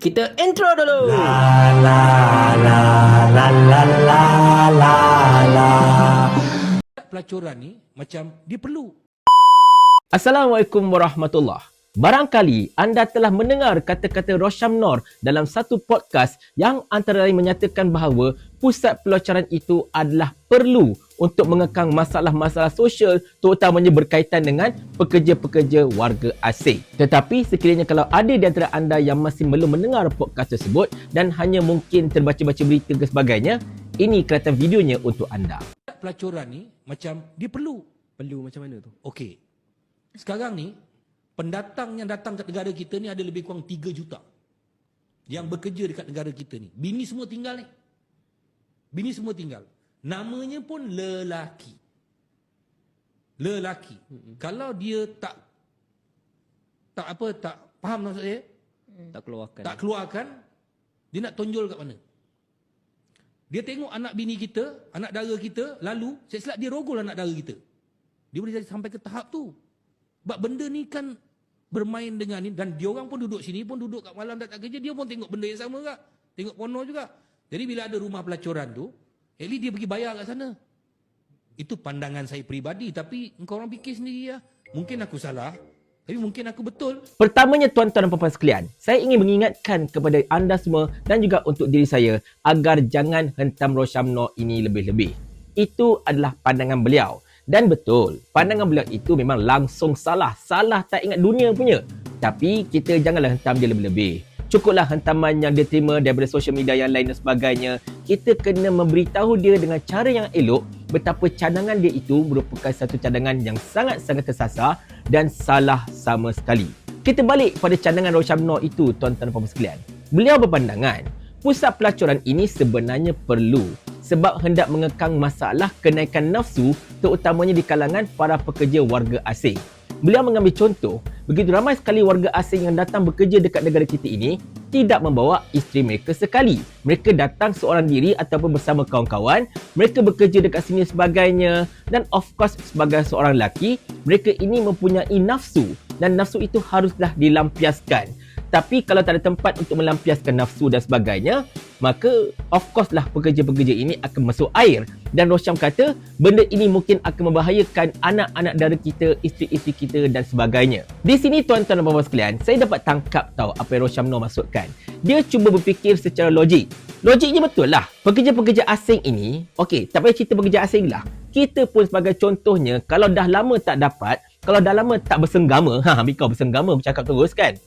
Kita intro dulu. La la la la la la la la. Pelacuran ni macam dia perlu. Assalamualaikum warahmatullahi. Barangkali anda telah mendengar kata-kata Rosham Nor dalam satu podcast yang antara lain menyatakan bahawa pusat pelacaran itu adalah perlu untuk mengekang masalah-masalah sosial terutamanya berkaitan dengan pekerja-pekerja warga asing. Tetapi sekiranya kalau ada di antara anda yang masih belum mendengar podcast tersebut dan hanya mungkin terbaca-baca berita ke sebagainya, ini kereta videonya untuk anda. Pelacuran ni macam dia perlu. Perlu macam mana tu? Okey. Sekarang ni pendatang yang datang kat negara kita ni ada lebih kurang 3 juta. Yang bekerja dekat negara kita ni. Bini semua tinggal ni. Bini semua tinggal. Namanya pun lelaki. Lelaki. Kalau dia tak faham maksud saya? Tak keluarkan. Tak keluarkan, dia nak tonjol kat mana? Dia tengok anak bini kita, anak dara kita, lalu saya silap dia rogol anak dara kita. Dia boleh jadi sampai ke tahap tu. Sebab benda ni kan bermain dengan ni, dan dia orang pun duduk sini, pun duduk kat malam tak kerja, dia pun tengok benda yang sama juga. Tengok porno juga. Jadi bila ada rumah pelacuran tu, at least dia pergi bayar kat sana. Itu pandangan saya peribadi, tapi engkau orang fikir sendiri lah. Mungkin aku salah, tapi mungkin aku betul. Pertamanya tuan-tuan dan puan-puan sekalian, saya ingin mengingatkan kepada anda semua dan juga untuk diri saya agar jangan hentam Rosham Nor ini lebih-lebih. Itu adalah pandangan beliau. Dan betul, pandangan beliau itu memang langsung salah. Salah tak ingat dunia punya. Tapi kita janganlah hentam dia lebih-lebih. Cukuplah hentaman yang dia terima daripada sosial media yang lain dan sebagainya. Kita kena memberitahu dia dengan cara yang elok betapa cadangan dia itu merupakan satu cadangan yang sangat-sangat tersasar dan salah sama sekali. Kita balik pada cadangan Rosham Nor itu, tuan-tuan dan puan-puan sekalian. Beliau berpandangan, pusat pelacuran ini sebenarnya perlu sebab hendak mengekang masalah kenaikan nafsu terutamanya di kalangan para pekerja warga asing. Beliau mengambil contoh, begitu ramai sekali warga asing yang datang bekerja dekat negara kita ini tidak membawa isteri mereka sekali. Mereka datang seorang diri ataupun bersama kawan-kawan, mereka bekerja dekat sini sebagainya, dan of course sebagai seorang lelaki, mereka ini mempunyai nafsu dan nafsu itu haruslah dilampiaskan. Tapi kalau tak ada tempat untuk melampiaskan nafsu dan sebagainya, maka of course lah pekerja-pekerja ini akan masuk air. Dan Rosham kata benda ini mungkin akan membahayakan anak-anak dara kita, isteri-isteri kita dan sebagainya. Di sini tuan-tuan dan puan-puan sekalian, saya dapat tangkap tahu apa yang Rosham Nor maksudkan. Dia cuba berfikir secara logik. Logiknya betul lah. Pekerja-pekerja asing ini, okey, tak payah cerita pekerja asing lah. Kita pun sebagai contohnya, kalau dah lama tak dapat, kalau dah lama tak bersenggama, Bikau bersenggama bercakap terus kan,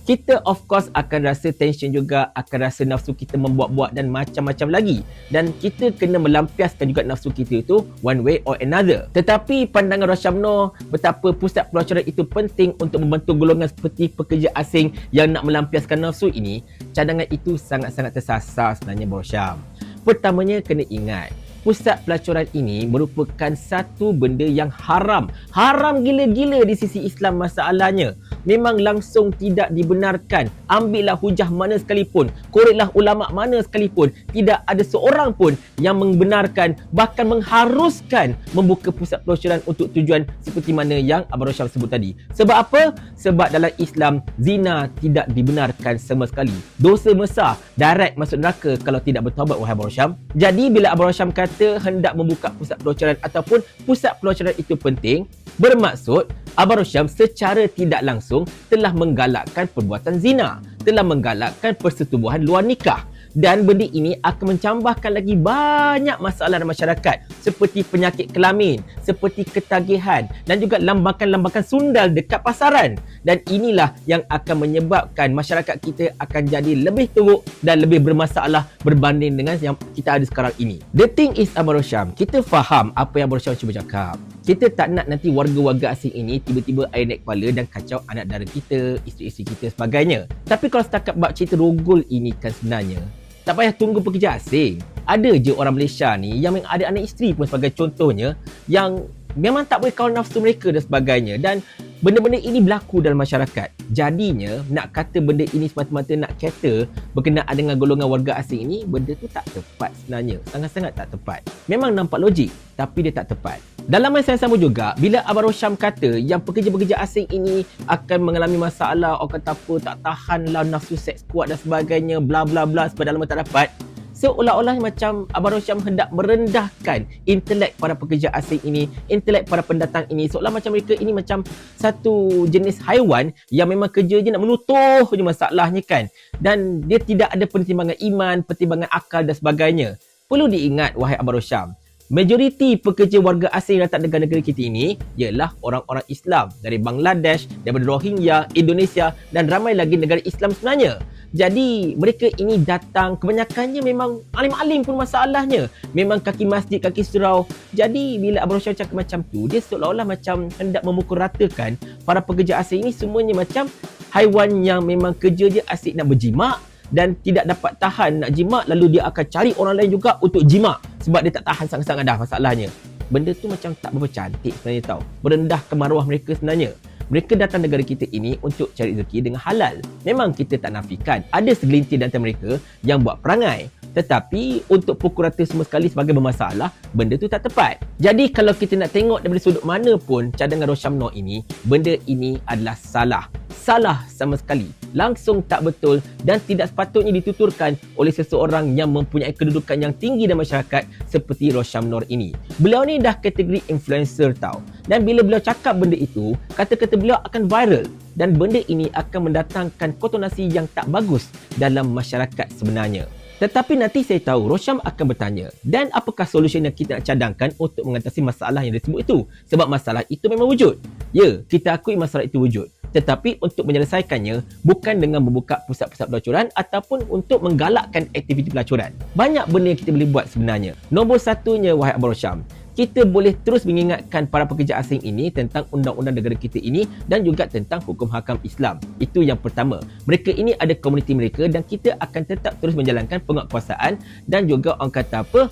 kita of course akan rasa tension juga, akan rasa nafsu kita membuat-buat dan macam-macam lagi. Dan kita kena melampiaskan juga nafsu kita itu one way or another. Tetapi pandangan Rosham Nor betapa pusat pelacuran itu penting untuk membantu golongan seperti pekerja asing yang nak melampiaskan nafsu ini, cadangan itu sangat-sangat tersasar sebenarnya Rosham. Pertamanya kena ingat, pusat pelacuran ini merupakan satu benda yang haram. Haram gila-gila di sisi Islam masalahnya. Memang langsung tidak dibenarkan. Ambillah hujah mana sekalipun, koreklah ulama mana sekalipun, tidak ada seorang pun yang membenarkan, bahkan mengharuskan membuka pusat pelacuran untuk tujuan seperti mana yang Abang Rosham sebut tadi. Sebab apa? Sebab dalam Islam, zina tidak dibenarkan sama sekali. Dosa besar, direct masuk neraka kalau tidak bertaubat, wahai Abang Rosham. Jadi bila Abang Rosham kata hendak membuka pusat pelacuran ataupun pusat pelacuran itu penting, bermaksud Abang Rosham secara tidak langsung telah menggalakkan perbuatan zina, telah menggalakkan persetubuhan luar nikah. Dan benda ini akan mencampakkan lagi banyak masalah dalam masyarakat seperti penyakit kelamin, seperti ketagihan dan juga lambakan-lambakan sundal dekat pasaran. Dan inilah yang akan menyebabkan masyarakat kita akan jadi lebih teruk dan lebih bermasalah berbanding dengan yang kita ada sekarang ini. The thing is Abang Rosham, kita faham apa yang Abang Rosham cuba cakap. Kita tak nak nanti warga-warga asing ini tiba-tiba air naik kepala dan kacau anak dara kita, isteri-isteri kita sebagainya. Tapi kalau setakat bab cerita rogol ini kan sebenarnya, tak payah tunggu pekerja asing. Ada je orang Malaysia ni yang ada anak isteri pun sebagai contohnya yang memang tak boleh kawal nafsu mereka dan sebagainya. Dan Benda-benda ini berlaku dalam masyarakat. Jadinya, nak kata benda ini semata-mata nak kata berkenaan dengan golongan warga asing ini, benda tu tak tepat sebenarnya. Sangat-sangat tak tepat. Memang nampak logik, tapi dia tak tepat. Dalam masa yang sama juga, bila Abang Rosyam kata yang pekerja-pekerja asing ini akan mengalami masalah, orang kata apa, tak tahan lah, nafsu seks kuat dan sebagainya, bla bla bla, sebab dalam tak dapat, seolah-olah macam Abang Rosyam hendak merendahkan intelek para pekerja asing ini, intelek para pendatang ini, seolah macam mereka ini macam satu jenis haiwan yang memang kerja je nak menutuh je masalahnya kan, dan dia tidak ada pertimbangan iman, pertimbangan akal dan sebagainya. Perlu diingat wahai Abang Rosyam, majoriti pekerja warga asing datang negara-negara kita ini ialah orang-orang Islam dari Bangladesh, daripada Rohingya, Indonesia dan ramai lagi negara Islam sebenarnya. Jadi mereka ini datang, kebanyakannya memang alim-alim pun masalahnya. Memang kaki masjid, kaki surau. Jadi bila Abang Rosyam cakap macam tu, dia seolah-olah macam hendak memukul ratakan para pekerja asing ini semuanya macam haiwan yang memang kerja dia asyik nak berjimat dan tidak dapat tahan nak jimat, lalu dia akan cari orang lain juga untuk jimat sebab dia tak tahan sangat-sangat dah masalahnya. Benda tu macam tak berapa cantik sebenarnya tau. Merendahkan maruah mereka sebenarnya. Mereka datang negara kita ini untuk cari rezeki dengan halal. Memang kita tak nafikan ada segelintir di antara mereka yang buat perangai. Tetapi untuk pukul rata semua sekali sebagai bermasalah, benda tu tak tepat. Jadi kalau kita nak tengok daripada sudut mana pun cadangan Rosyam Nor ini, benda ini adalah salah. Salah sama sekali. Langsung tak betul dan tidak sepatutnya dituturkan oleh seseorang yang mempunyai kedudukan yang tinggi dalam masyarakat seperti Rosyam Nor ini. Beliau ni dah kategori influencer tau. Dan bila beliau cakap benda itu, kata-kata beliau akan viral. Dan benda ini akan mendatangkan konotasi yang tak bagus dalam masyarakat sebenarnya. Tetapi nanti saya tahu Rosyam akan bertanya, dan apakah solusi yang kita nak cadangkan untuk mengatasi masalah yang disebut itu? Sebab masalah itu memang wujud. Ya, kita akui masalah itu wujud. Tetapi untuk menyelesaikannya bukan dengan membuka pusat-pusat pelacuran ataupun untuk menggalakkan aktiviti pelacuran. Banyak benda yang kita boleh buat sebenarnya. Nombor satunya, wahai Abang Rosyam, kita boleh terus mengingatkan para pekerja asing ini tentang undang-undang negara kita ini dan juga tentang hukum hakam Islam. Itu yang pertama. Mereka ini ada komuniti mereka dan kita akan tetap terus menjalankan penguatkuasaan dan juga orang kata apa,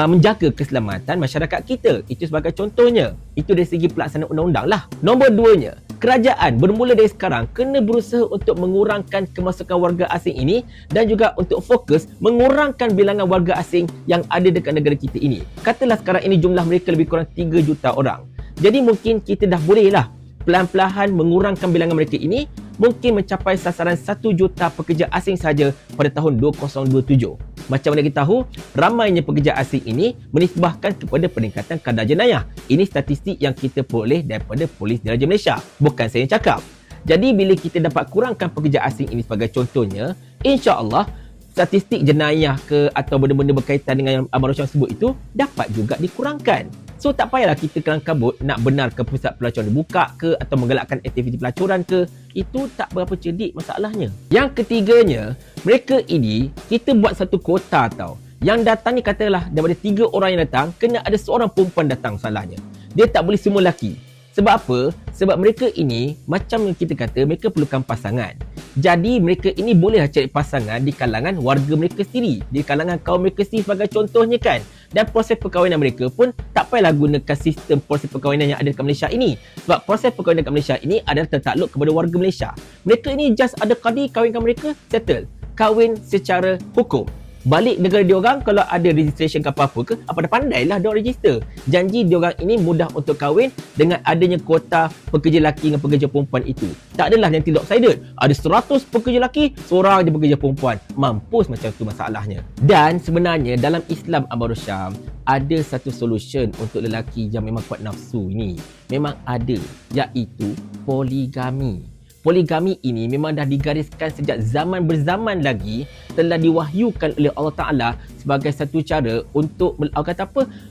menjaga keselamatan masyarakat kita. Itu sebagai contohnya. Itu dari segi pelaksanaan undang-undang lah. Nombor duanya, kerajaan bermula dari sekarang kena berusaha untuk mengurangkan kemasukan warga asing ini dan juga untuk fokus mengurangkan bilangan warga asing yang ada dekat negara kita ini. Katalah sekarang ini jumlah mereka lebih kurang 3 juta orang. Jadi mungkin kita dah bolehlah pelan-pelan mengurangkan bilangan mereka ini, mungkin mencapai sasaran 1 juta pekerja asing sahaja pada tahun 2027. Macam mana kita tahu, ramainya pekerja asing ini menisbahkan kepada peningkatan kadar jenayah. Ini statistik yang kita peroleh daripada Polis Diraja Malaysia. Bukan saya yang cakap. Jadi bila kita dapat kurangkan pekerja asing ini sebagai contohnya, insya-Allah statistik jenayah ke atau benda-benda berkaitan dengan yang Abang Rosyam sebut itu dapat juga dikurangkan. So tak payahlah kita kelang kabut nak benarkan pusat pelacuran dibuka ke atau menggalakkan aktiviti pelacuran ke. Itu tak berapa cerdik masalahnya. Yang ketiganya, mereka ini kita buat satu kota tau. Yang datang ni katalah daripada 3 orang yang datang, kena ada seorang perempuan datang salahnya. Dia tak boleh semua lelaki. Sebab apa? Sebab mereka ini, macam yang kita kata, mereka perlukan pasangan. Jadi mereka ini bolehlah cari pasangan di kalangan warga mereka sendiri, di kalangan kaum mereka sendiri sebagai contohnya kan. Dan proses perkahwinan mereka pun tak payahlah gunakan sistem proses perkahwinan yang ada dekat Malaysia ini. Sebab proses perkahwinan dekat Malaysia ini adalah tertakluk kepada warga Malaysia. Mereka ini just ada kadi kahwinkan mereka, settle. Kahwin secara hukum. Balik negara diorang, kalau ada registration ke apa-apa ke, apa dah pandailah diorang register. Janji diorang ini mudah untuk kahwin dengan adanya kuota pekerja lelaki dengan pekerja perempuan itu. Tak adalah yang lopsided. Ada 100 pekerja lelaki, seorang je pekerja perempuan. Mampus macam tu masalahnya. Dan sebenarnya dalam Islam Abang Rosyam, ada satu solution untuk lelaki yang memang kuat nafsu ini. Memang ada, iaitu poligami. Poligami ini memang dah digariskan sejak zaman berzaman lagi, telah diwahyukan oleh Allah Ta'ala sebagai satu cara untuk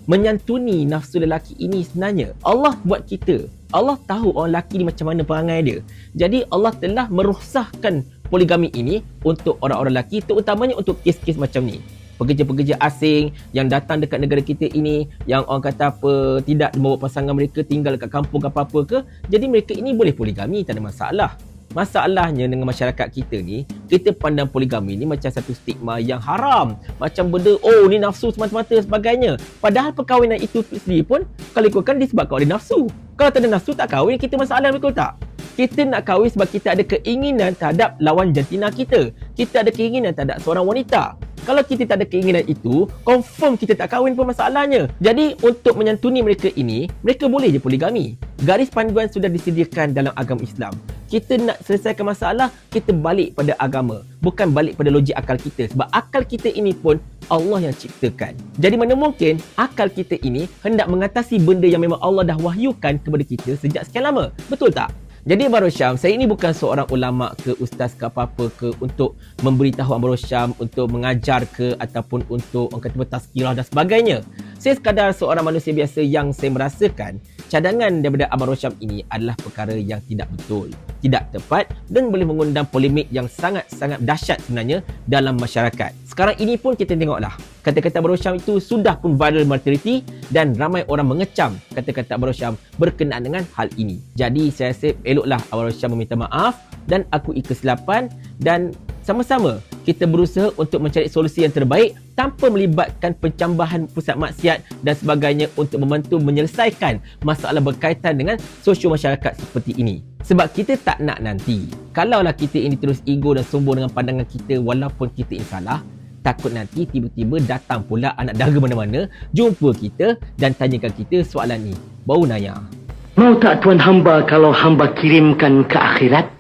menyantuni nafsu lelaki ini sebenarnya. Allah buat kita. Allah tahu orang lelaki ni macam mana perangai dia. Jadi Allah telah merukhsahkan poligami ini untuk orang-orang lelaki, terutamanya untuk kes-kes macam ni. Pekerja-pekerja asing yang datang dekat negara kita ini, yang orang kata tidak membawa pasangan mereka, tinggal dekat kampung ke apa-apa ke, jadi mereka ini boleh poligami, tak ada masalah. Masalahnya dengan masyarakat kita ni, kita pandang poligami ni macam satu stigma yang haram, macam benda ni nafsu semata-mata sebagainya. Padahal perkahwinan itu sendiri pun kalau ikutkan disebabkan oleh nafsu. Kalau tak ada nafsu tak kahwin, kita masalah, betul tak? Kita nak kahwin sebab kita ada keinginan terhadap lawan jantina kita. Kita ada keinginan terhadap seorang wanita. Kalau kita tak ada keinginan itu, confirm kita tak kahwin pun masalahnya. Jadi untuk menyantuni mereka ini, mereka boleh je poligami. Garis panduan sudah disediakan dalam agama Islam. Kita nak selesaikan masalah, kita balik pada agama. Bukan balik pada logik akal kita. Sebab akal kita ini pun Allah yang ciptakan. Jadi mana mungkin akal kita ini hendak mengatasi benda yang memang Allah dah wahyukan kepada kita sejak sekian lama. Betul tak? Jadi Abang Rosyam, saya ini bukan seorang ulama ke ustaz ke apa-apa ke untuk memberitahu Abang Rosyam, untuk mengajar ke ataupun untuk orang kata bertazkirah dan sebagainya. Saya sekadar seorang manusia biasa yang saya merasakan cadangan daripada Abang Rosyam ini adalah perkara yang tidak betul, tidak tepat dan boleh mengundang polemik yang sangat-sangat dahsyat sebenarnya dalam masyarakat. Sekarang ini pun kita tengoklah, kata-kata Abang Rosyam itu sudah pun viral maternity dan ramai orang mengecam kata-kata Abang Rosyam berkenaan dengan hal ini. Jadi saya rasa eloklah Abang Rosyam meminta maaf dan aku kesilapan dan sama-sama kita berusaha untuk mencari solusi yang terbaik tanpa melibatkan pencambahan pusat maksiat dan sebagainya untuk membantu menyelesaikan masalah berkaitan dengan sosio masyarakat seperti ini. Sebab kita tak nak nanti, kalaulah kita ini terus ego dan sombong dengan pandangan kita walaupun kita ini salah, takut nanti tiba-tiba datang pula anak dara mana-mana jumpa kita dan tanyakan kita soalan ni. Baru nanya. Mau tak Tuan hamba kalau hamba kirimkan ke akhirat?